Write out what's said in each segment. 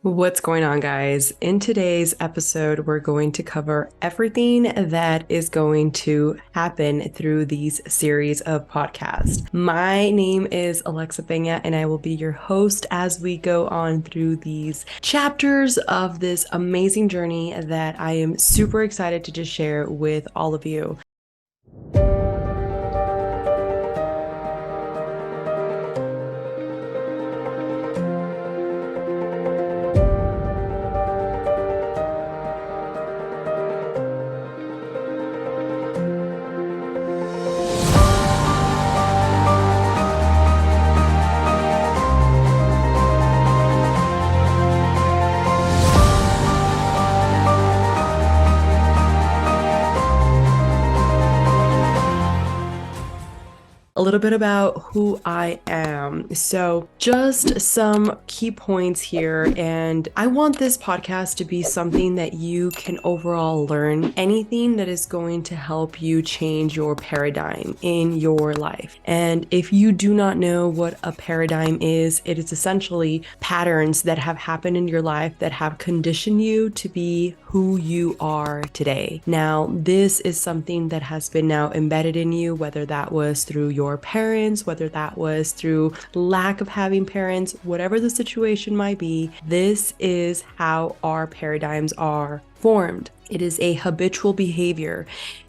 What's going on, guys? In today's episode, we're going to cover everything that is going to happen through these series of podcasts. My name is Alexa Pena, and I will be your host as we go on through these chapters of this amazing journey that I am super excited to just share with all of you. A little bit about who I am. So just some key points here. And I want this podcast to be something that you can overall learn, anything that is going to help you change your paradigm in your life. And if you do not know what a paradigm is, it is essentially patterns that have happened in your life that have conditioned you to be who you are today. Now, this is something that has been now embedded in you, whether that was through your parents, whether that was through lack of having parents, whatever the situation might be, this is how our paradigms are formed. It is a habitual behavior.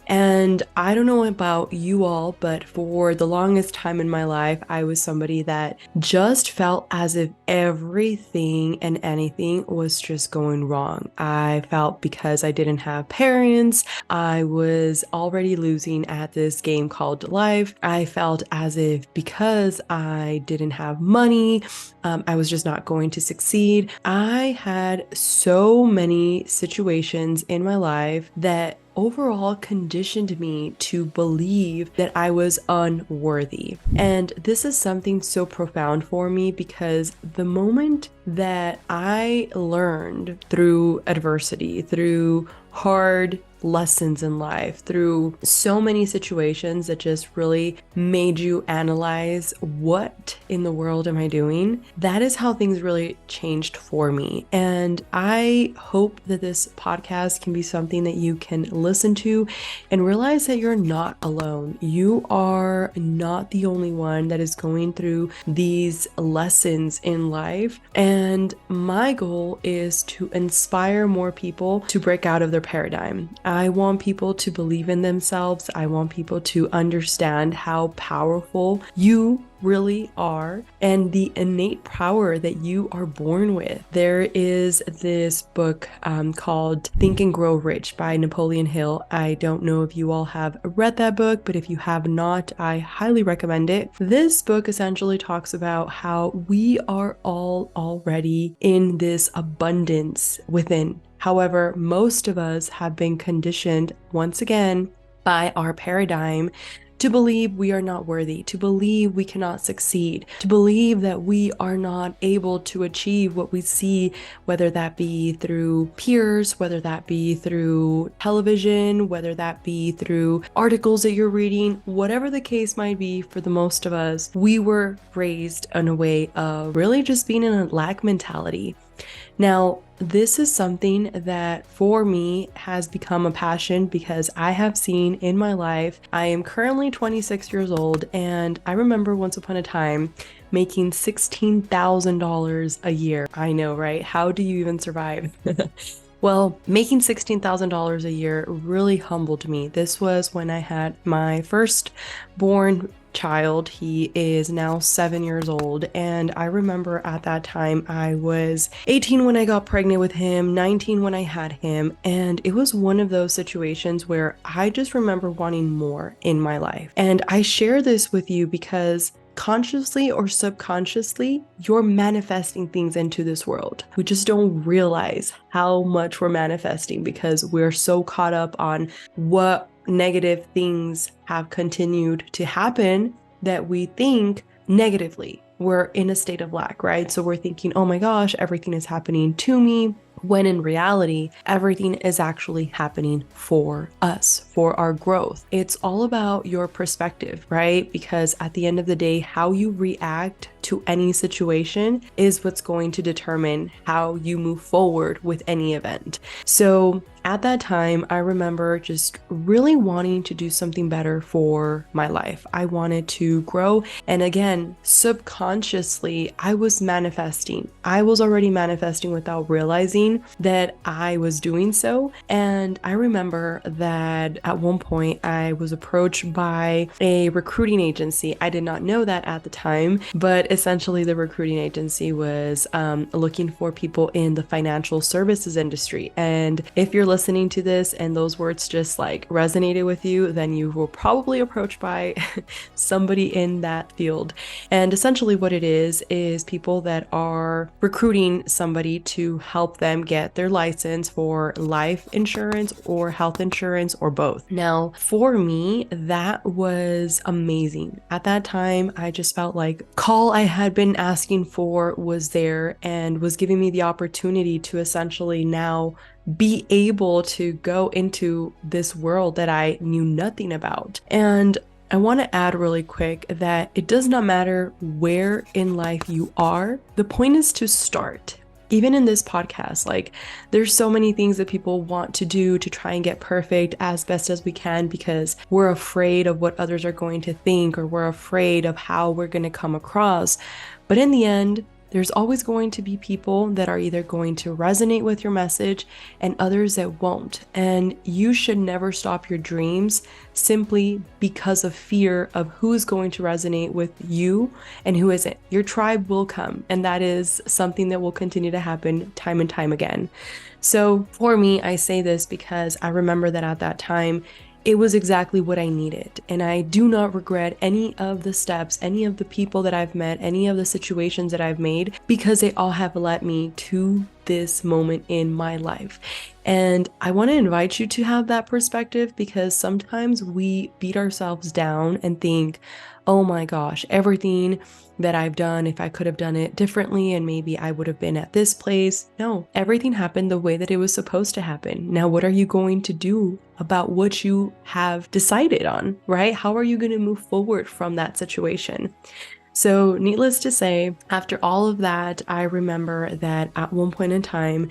And I don't know about you all, but for the longest time in my life, I was somebody that just felt as if everything and anything was just going wrong. I felt because I didn't have parents, I was already losing at this game called life. I felt as if because I didn't have money, I was just not going to succeed. I had so many situations in my life that overall conditioned me to believe that I was unworthy. And this is something so profound for me because the moment that I learned through adversity, through hard lessons in life, through so many situations that just really made you analyze what in the world am I doing, that is how things really changed for me. And I hope that this podcast can be something that you can listen to and realize that you're not alone. You are not the only one that is going through these lessons in life. And my goal is to inspire more people to break out of their paradigm. I want people to believe in themselves. I want people to understand how powerful you really are and the innate power that you are born with. There is this book called Think and Grow Rich by Napoleon Hill. I don't know if you all have read that book, but if you have not, I highly recommend it. This book essentially talks about how we are all already in this abundance within. However, most of us have been conditioned once again by our paradigm to believe we are not worthy, to believe we cannot succeed, to believe that we are not able to achieve what we see, whether that be through peers, whether that be through television, whether that be through articles that you're reading, whatever the case might be. For the most of us, we were raised in a way of really just being in a lack mentality. Now, this is something that for me has become a passion because I have seen in my life, I am currently 26 years old, and I remember once upon a time making $16,000 a year. I know, right? How do you even survive? Well, making $16,000 a year really humbled me. This was when I had my firstborn child. He is now 7 years old, and I remember at that time I was 18 when I got pregnant with him, 19 when I had him, and it was one of those situations where I just remember wanting more in my life. And I share this with you because consciously or subconsciously, you're manifesting things into this world. We just don't realize how much we're manifesting because we're so caught up on what negative things have continued to happen that we think negatively. We're in a state of lack, right? So we're thinking, oh my gosh, everything is happening to me. when in reality, everything is actually happening for us, for our growth. It's all about your perspective, right? Because at the end of the day, how you react to any situation is what's going to determine how you move forward with any event. So at that time, I remember just really wanting to do something better for my life. I wanted to grow. And again, subconsciously, I was manifesting. I was already manifesting without realizing that I was doing so. And I remember that at one point, I was approached by a recruiting agency. I did not know that at the time, but essentially the recruiting agency was looking for people in the financial services industry. And if you're listening to this and those words just like resonated with you, then you were probably approached by somebody in that field. And essentially what it is people that are recruiting somebody to help them get their license for life insurance or health insurance or both. Now, for me, that was amazing. At that time, I just felt like call I had been asking for was there and was giving me the opportunity to essentially now be able to go into this world that I knew nothing about. And I want to add really quick that it does not matter where in life you are. The point is to start. Even in this podcast, like there's so many things that people want to do to try and get perfect as best as we can because we're afraid of what others are going to think or we're afraid of how we're going to come across. But in the end, there's always going to be people that are either going to resonate with your message and others that won't. And you should never stop your dreams simply because of fear of who's going to resonate with you and who isn't. Your tribe will come, and that is something that will continue to happen time and time again. So for me, I say this because I remember that at that time, it was exactly what I needed. And I do not regret any of the steps, any of the people that I've met, any of the situations that I've made, because they all have led me to this moment in my life. And I want to invite you to have that perspective because sometimes we beat ourselves down and think, oh my gosh, everything that I've done, if I could have done it differently and maybe I would have been at this place. No, everything happened the way that it was supposed to happen. Now, what are you going to do about what you have decided on, right? How are you going to move forward from that situation? So needless to say, after all of that, I remember that at one point in time,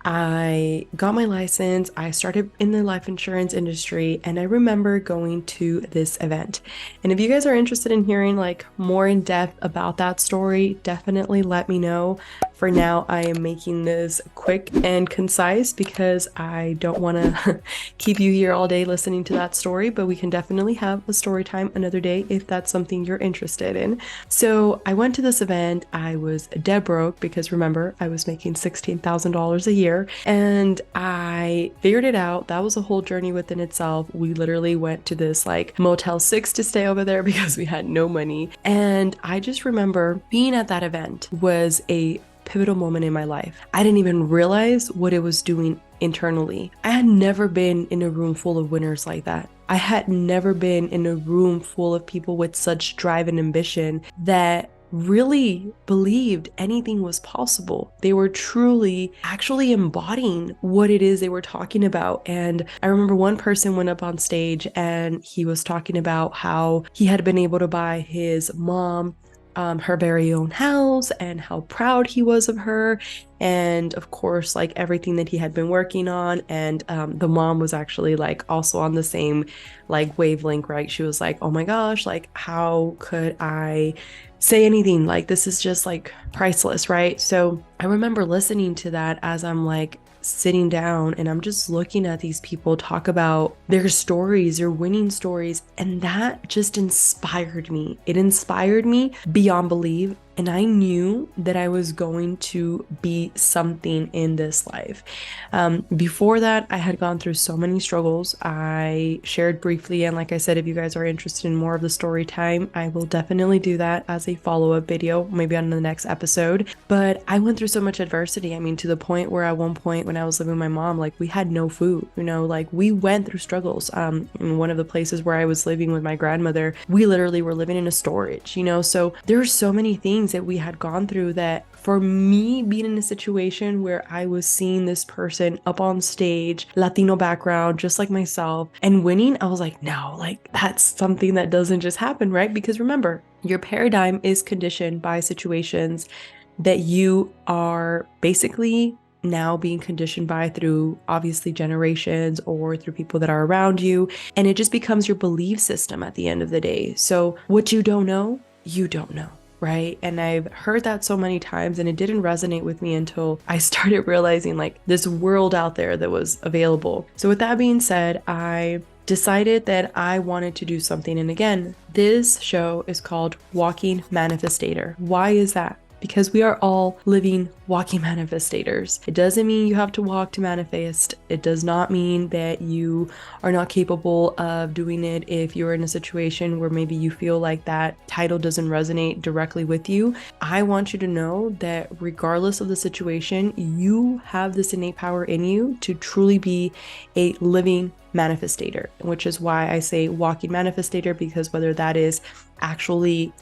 I got my license, I started in the life insurance industry, and I remember going to this event. And if you guys are interested in hearing like more in depth about that story, definitely let me know. For now, I am making this quick and concise because I don't want to keep you here all day listening to that story, but we can definitely have a story time another day if that's something you're interested in. So I went to this event. I was dead broke because remember, I was making $16,000 a year and I figured it out. That was a whole journey within itself. We literally went to this like Motel 6 to stay over there because we had no money. And I just remember being at that event was a pivotal moment in my life. I didn't even realize what it was doing internally. I had never been in a room full of winners like that. I had never been in a room full of people with such drive and ambition that really believed anything was possible. They were truly actually embodying what it is they were talking about. And I remember one person went up on stage and he was talking about how he had been able to buy his mom her very own house and how proud he was of her. And of course, like everything that he had been working on. And the mom was actually like also on the same like wavelength, right? She was like, oh my gosh, like how could I say anything? Like this is just like priceless, right? So I remember listening to that as I'm like sitting down and I'm just looking at these people talk about their stories, their winning stories, and that just inspired me. It inspired me beyond belief. And I knew that I was going to be something in this life. Before that, I had gone through so many struggles. I shared briefly, and like I said, if you guys are interested in more of the story time, I will definitely do that as a follow-up video, maybe on the next episode. But I went through so much adversity. I mean, to the point where at one point when I was living with my mom, like we had no food, you know, like we went through struggles. In one of the places where I was living with my grandmother, we literally were living in a storage, you know, so there were so many things things that we had gone through, that for me, being in a situation where I was seeing this person up on stage, Latino background, just like myself, and winning, I was like, no, like that's something that doesn't just happen, right? Because remember, your paradigm is conditioned by situations that you are basically now being conditioned by through obviously generations or through people that are around you. And it just becomes your belief system at the end of the day. So what you don't know, you don't know. Right. And I've heard that so many times, and it didn't resonate with me until I started realizing like this world out there that was available. So with that being said, I decided that I wanted to do something. And again, this show is called Walking Manifestator. Why is that? Because we are all living walking manifestators. It doesn't mean you have to walk to manifest. It does not mean that you are not capable of doing it if you're in a situation where maybe you feel like that title doesn't resonate directly with you. I want you to know that regardless of the situation, you have this innate power in you to truly be a living manifestator, which is why I say walking manifestator, because whether that is actually,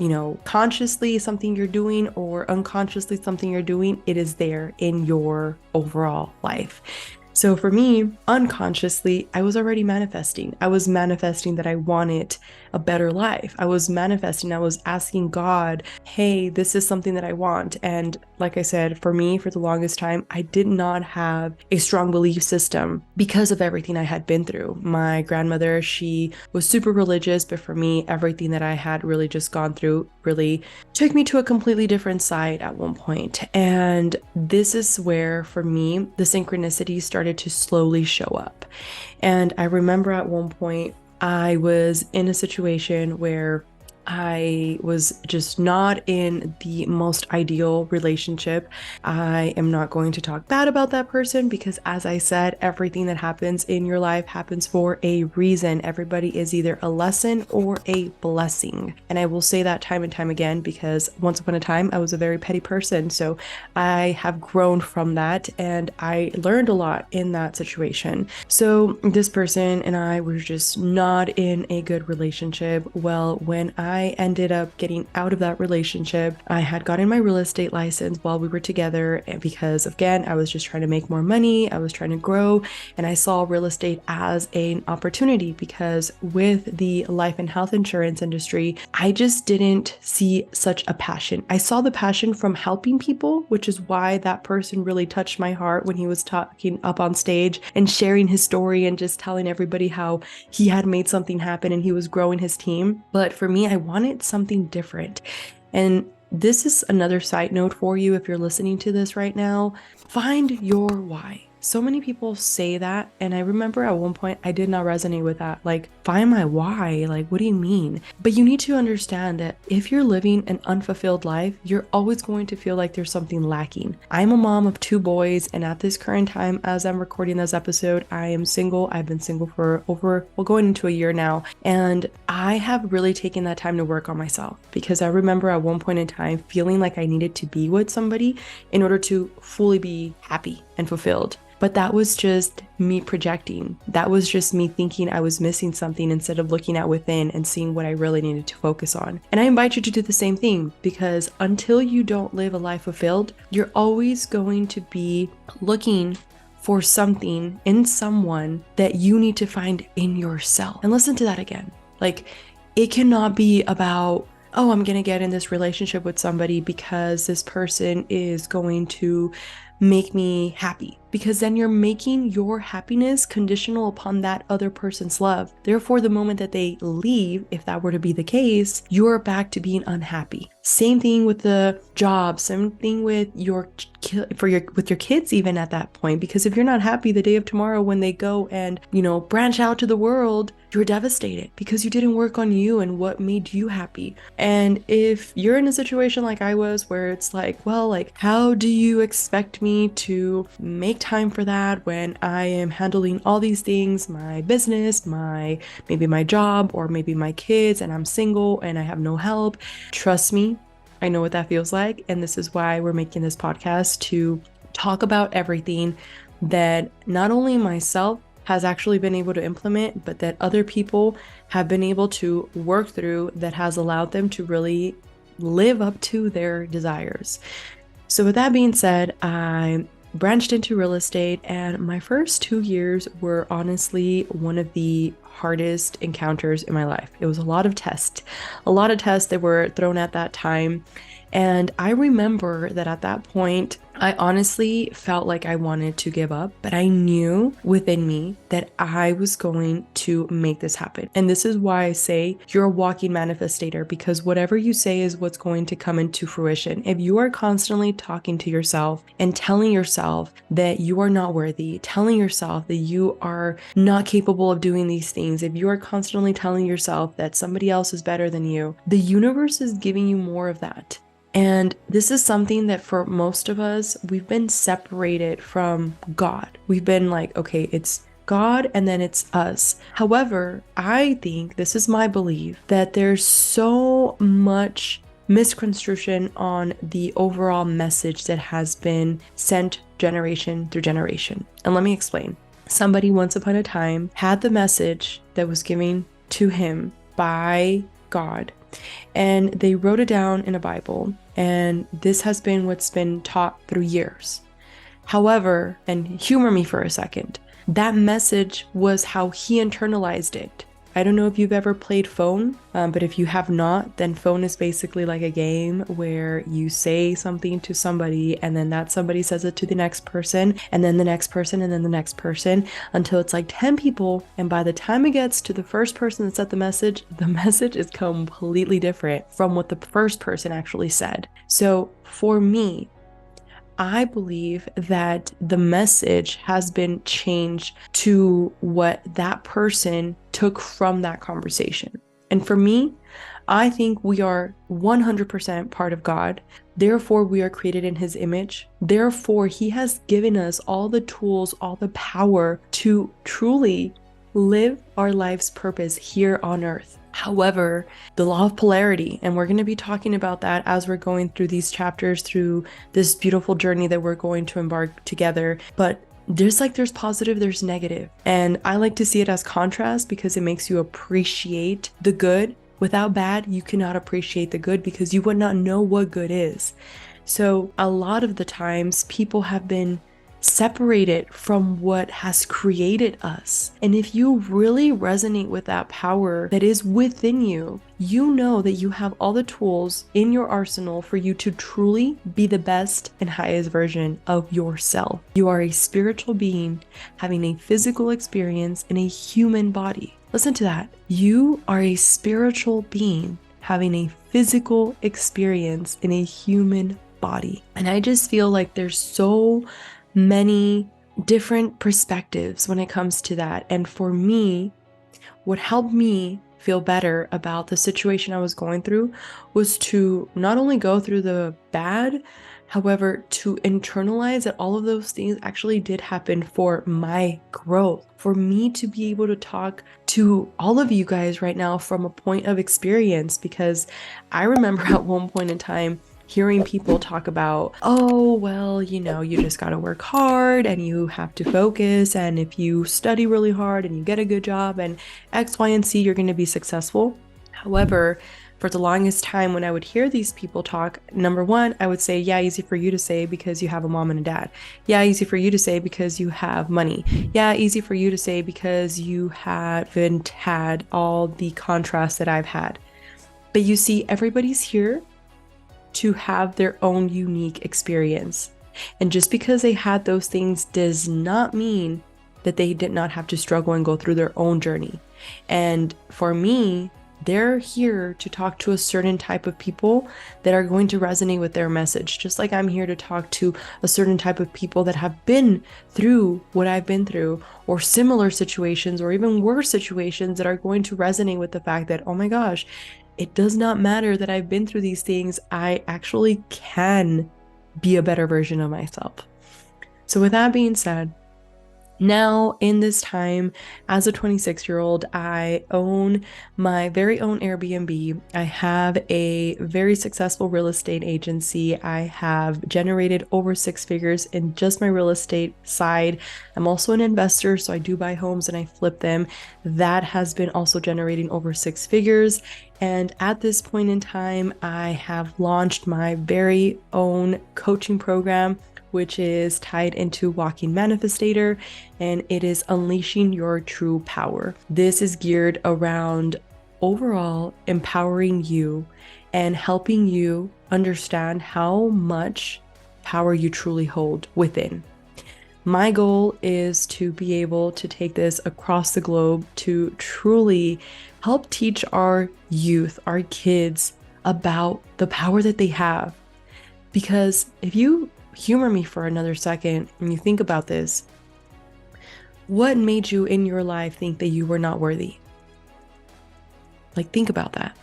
consciously something you're doing or unconsciously something you're doing, it is there in your overall life. So for me, unconsciously, I was already manifesting. I was manifesting that I wanted a better life. I was asking God, hey, this is something that I want. And like I said, for me, for the longest time, I did not have a strong belief system because of everything I had been through. My grandmother, she was super religious, but for me, everything that I had really just gone through really took me to a completely different side at one point. And this is where, for me, the synchronicity started to slowly show up. And I remember at one point, I was in a situation where I was just not in the most ideal relationship. I am not going to talk bad about that person because, as I said, everything that happens in your life happens for a reason. Everybody is either a lesson or a blessing. And I will say that time and time again because once upon a time, I was a very petty person. So I have grown from that and I learned a lot in that situation. So this person and I were just not in a good relationship. Well, when I ended up getting out of that relationship, I had gotten my real estate license while we were together, and because again, I was just trying to make more money, I was trying to grow, and I saw real estate as an opportunity because with the life and health insurance industry, I just didn't see such a passion. I saw the passion from helping people, which is why that person really touched my heart when he was talking up on stage and sharing his story and just telling everybody how he had made something happen and he was growing his team. But for me, I wanted something different. And this is another side note for you if you're listening to this right now. Find your why. So many people say that, and I remember at one point I did not resonate with that. Like, find my why? Like, what do you mean? But you need to understand that if you're living an unfulfilled life, you're always going to feel like there's something lacking. I'm a mom of 2 boys, and at this current time, as I'm recording this episode, I am single. I've been single for going into a year now, and I have really taken that time to work on myself because I remember at one point in time feeling like I needed to be with somebody in order to fully be happy and fulfilled. But that was just me projecting. That was just me thinking I was missing something instead of looking at within and seeing what I really needed to focus on. And I invite you to do the same thing because until you don't live a life fulfilled, you're always going to be looking for something in someone that you need to find in yourself. And listen to that again. Like, it cannot be about, oh, I'm going to get in this relationship with somebody because this person is going to make me happy, because then you're making your happiness conditional upon that other person's love. Therefore, the moment that they leave, if that were to be the case, you're back to being unhappy. Same thing with the job, same thing with your kids even at that point, because if you're not happy the day of tomorrow when they go and, branch out to the world, you're devastated because you didn't work on you and what made you happy. And if you're in a situation like I was where it's like, well, like, how do you expect me to make time for that when I am handling all these things, my business, maybe my job, or maybe my kids, and I'm single and I have no help? Trust me, I know what that feels like. And this is why we're making this podcast, to talk about everything that not only myself has actually been able to implement, but that other people have been able to work through, that has allowed them to really live up to their desires. So with that being said, I branched into real estate, and my first 2 years were honestly one of the hardest encounters in my life. It was a lot of tests that were thrown at that time. And I remember that at that point, I honestly felt like I wanted to give up, but I knew within me that I was going to make this happen. And this is why I say you're a walking manifestator, because whatever you say is what's going to come into fruition. If you are constantly talking to yourself and telling yourself that you are not worthy, telling yourself that you are not capable of doing these things, if you are constantly telling yourself that somebody else is better than you, the universe is giving you more of that. And this is something that for most of us, we've been separated from God. We've been like, okay, it's God and then it's us. However, I think, this is my belief, that there's so much misconstruction on the overall message that has been sent generation through generation. And let me explain. Somebody once upon a time had the message that was given to him by God, and they wrote it down in a Bible, and this has been what's been taught through years. However, and humor me for a second, that message was how he internalized it. I don't know if you've ever played phone, but if you have not, then phone is basically like a game where you say something to somebody and then that somebody says it to the next person and then the next person and then the next person until it's like 10 people. And by the time it gets to the first person that said the message is completely different from what the first person actually said. So for me, I believe that the message has been changed to what that person took from that conversation. And for me, I think we are 100% part of God. Therefore, we are created in His image. Therefore, He has given us all the tools, all the power to truly live our life's purpose here on earth. However, the law of polarity, and we're going to be talking about that as we're going through these chapters, through this beautiful journey that we're going to embark together. But there's positive, there's negative. And I like to see it as contrast because it makes you appreciate the good. Without bad, you cannot appreciate the good because you would not know what good is. So a lot of the times people have been separated from what has created us. And if you really resonate with that power that is within you, you know that you have all the tools in your arsenal for you to truly be the best and highest version of yourself. You are a spiritual being having a physical experience in a human body. Listen to that. You are a spiritual being having a physical experience in a human body. And I just feel like there's so many different perspectives when it comes to that. And for me, what helped me feel better about the situation I was going through was to not only go through the bad, however, to internalize that all of those things actually did happen for my growth, for me to be able to talk to all of you guys right now from a point of experience. Because I remember at one point in time hearing people talk about, oh, well, you just got to work hard and you have to focus. And if you study really hard and you get a good job and X, Y, and Z, you're going to be successful. However, for the longest time when I would hear these people talk, number one, I would say, yeah, easy for you to say because you have a mom and a dad. Yeah, easy for you to say because you have money. Yeah, easy for you to say because you haven't had all the contrast that I've had. But you see, everybody's here to have their own unique experience. And just because they had those things does not mean that they did not have to struggle and go through their own journey. And for me, they're here to talk to a certain type of people that are going to resonate with their message. Just like I'm here to talk to a certain type of people that have been through what I've been through, or similar situations, or even worse situations that are going to resonate with the fact that, oh my gosh, it does not matter that I've been through these things. I actually can be a better version of myself. So with that being said, now in this time as a 26-year-old, I own my very own Airbnb. I have a very successful real estate agency. I have generated over 6 figures in just my real estate side. I'm also an investor, so I do buy homes and I flip them. That has been also generating over 6 figures. And at this point in time, I have launched my very own coaching program, which is tied into Walking Manifestator, and it is Unleashing Your True Power. This is geared around overall empowering you and helping you understand how much power you truly hold within. My goal is to be able to take this across the globe to truly help teach our youth, our kids, about the power that they have. Because if you humor me for another second and you think about this, what made you in your life think that you were not worthy? Like, think about that.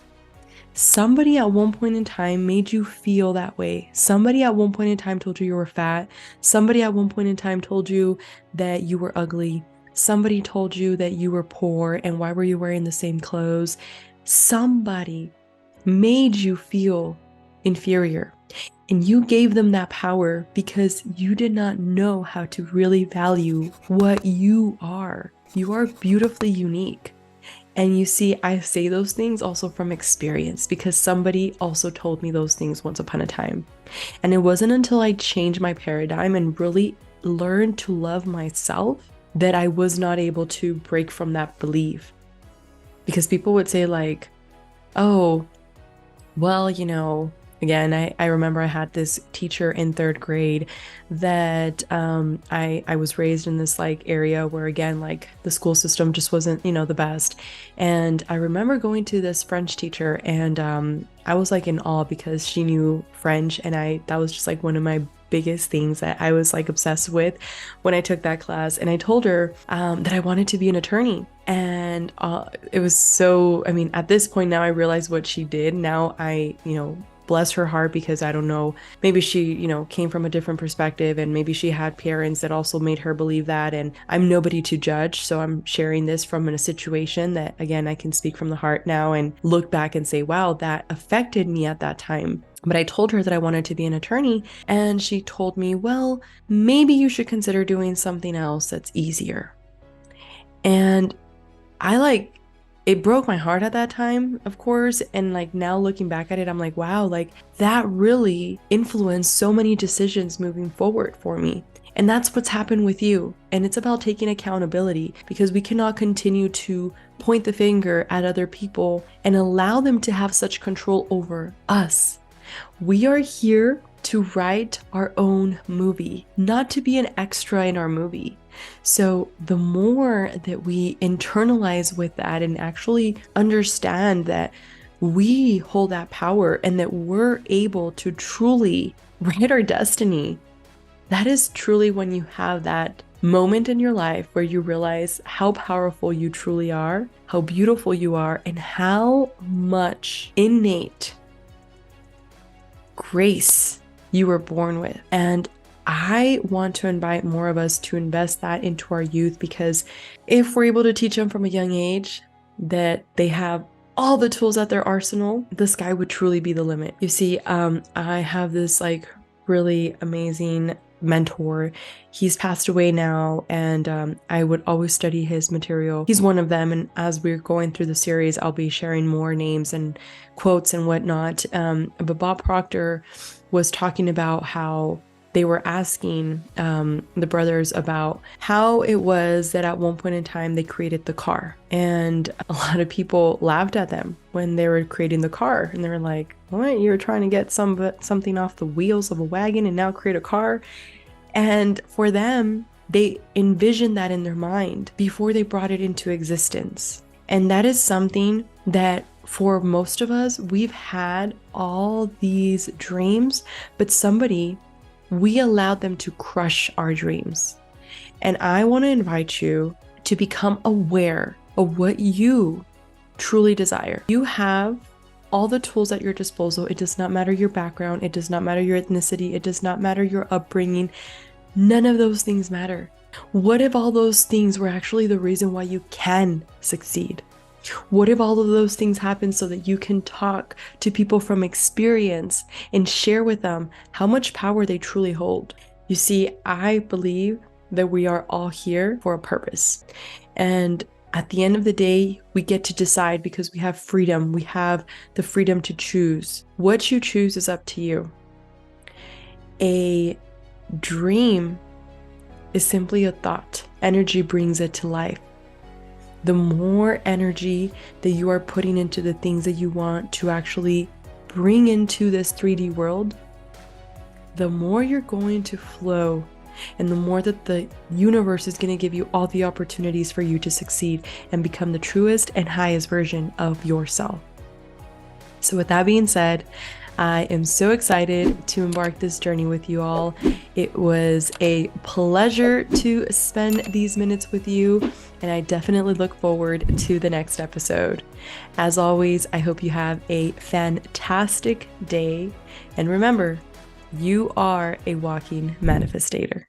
Somebody at one point in time made you feel that way. Somebody at one point in time told you you were fat. Somebody at one point in time told you that you were ugly. Somebody told you that you were poor and why were you wearing the same clothes? Somebody made you feel inferior. And you gave them that power because you did not know how to really value what you are. You are beautifully unique. And you see, I say those things also from experience because somebody also told me those things once upon a time. And it wasn't until I changed my paradigm and really learned to love myself that I was not able to break from that belief. Because people would say like, oh, well, again, I remember I had this teacher in third grade that I was raised in this like area where, again, like the school system just wasn't, the best. And I remember going to this French teacher and I was like in awe because she knew French, and that was just like one of my biggest things that I was like obsessed with when I took that class. And I told her that I wanted to be an attorney. And it was so, at this point now I realize what she did. Now I, bless her heart, because I don't know, maybe she, came from a different perspective, and maybe she had parents that also made her believe that. And I'm nobody to judge. So I'm sharing this from a situation that, again, I can speak from the heart now and look back and say, wow, that affected me at that time. But I told her that I wanted to be an attorney, and she told me, well, maybe you should consider doing something else that's easier. And it broke my heart at that time, of course. And like now looking back at it, I'm like, wow, like that really influenced so many decisions moving forward for me. And that's what's happened with you. And it's about taking accountability, because we cannot continue to point the finger at other people and allow them to have such control over us. We are here to write our own movie, not to be an extra in our movie. So the more that we internalize with that and actually understand that we hold that power and that we're able to truly write our destiny, that is truly when you have that moment in your life where you realize how powerful you truly are, how beautiful you are, and how much innate grace you were born with. And I want to invite more of us to invest that into our youth, because if we're able to teach them from a young age that they have all the tools at their arsenal, the sky would truly be the limit. You see, I have this like really amazing mentor. He's passed away now, and I would always study his material. He's one of them, and as we're going through the series, I'll be sharing more names and quotes and whatnot. But Bob Proctor was talking about how they were asking the brothers about how it was that at one point in time they created the car. And a lot of people laughed at them when they were creating the car. And they were like, what? You were trying to get something off the wheels of a wagon and now create a car? And for them, they envisioned that in their mind before they brought it into existence. And that is something that for most of us, we've had all these dreams, but we allowed them to crush our dreams. And I want to invite you to become aware of what you truly desire. You have all the tools at your disposal. It does not matter your background. It does not matter your ethnicity. It does not matter your upbringing. None of those things matter. What if all those things were actually the reason why you can succeed? What if all of those things happen so that you can talk to people from experience and share with them how much power they truly hold? You see, I believe that we are all here for a purpose. And At the end of the day, we get to decide because we have freedom. We have the freedom to choose. What you choose is up to you. A dream is simply a thought. Energy brings it to life. The more energy that you are putting into the things that you want to actually bring into this 3D world, the more you're going to flow, and the more that the universe is going to give you all the opportunities for you to succeed and become the truest and highest version of yourself. So with that being said, I am so excited to embark this journey with you all. It was a pleasure to spend these minutes with you, and I definitely look forward to the next episode. As always, I hope you have a fantastic day, and remember, you are a walking manifestator.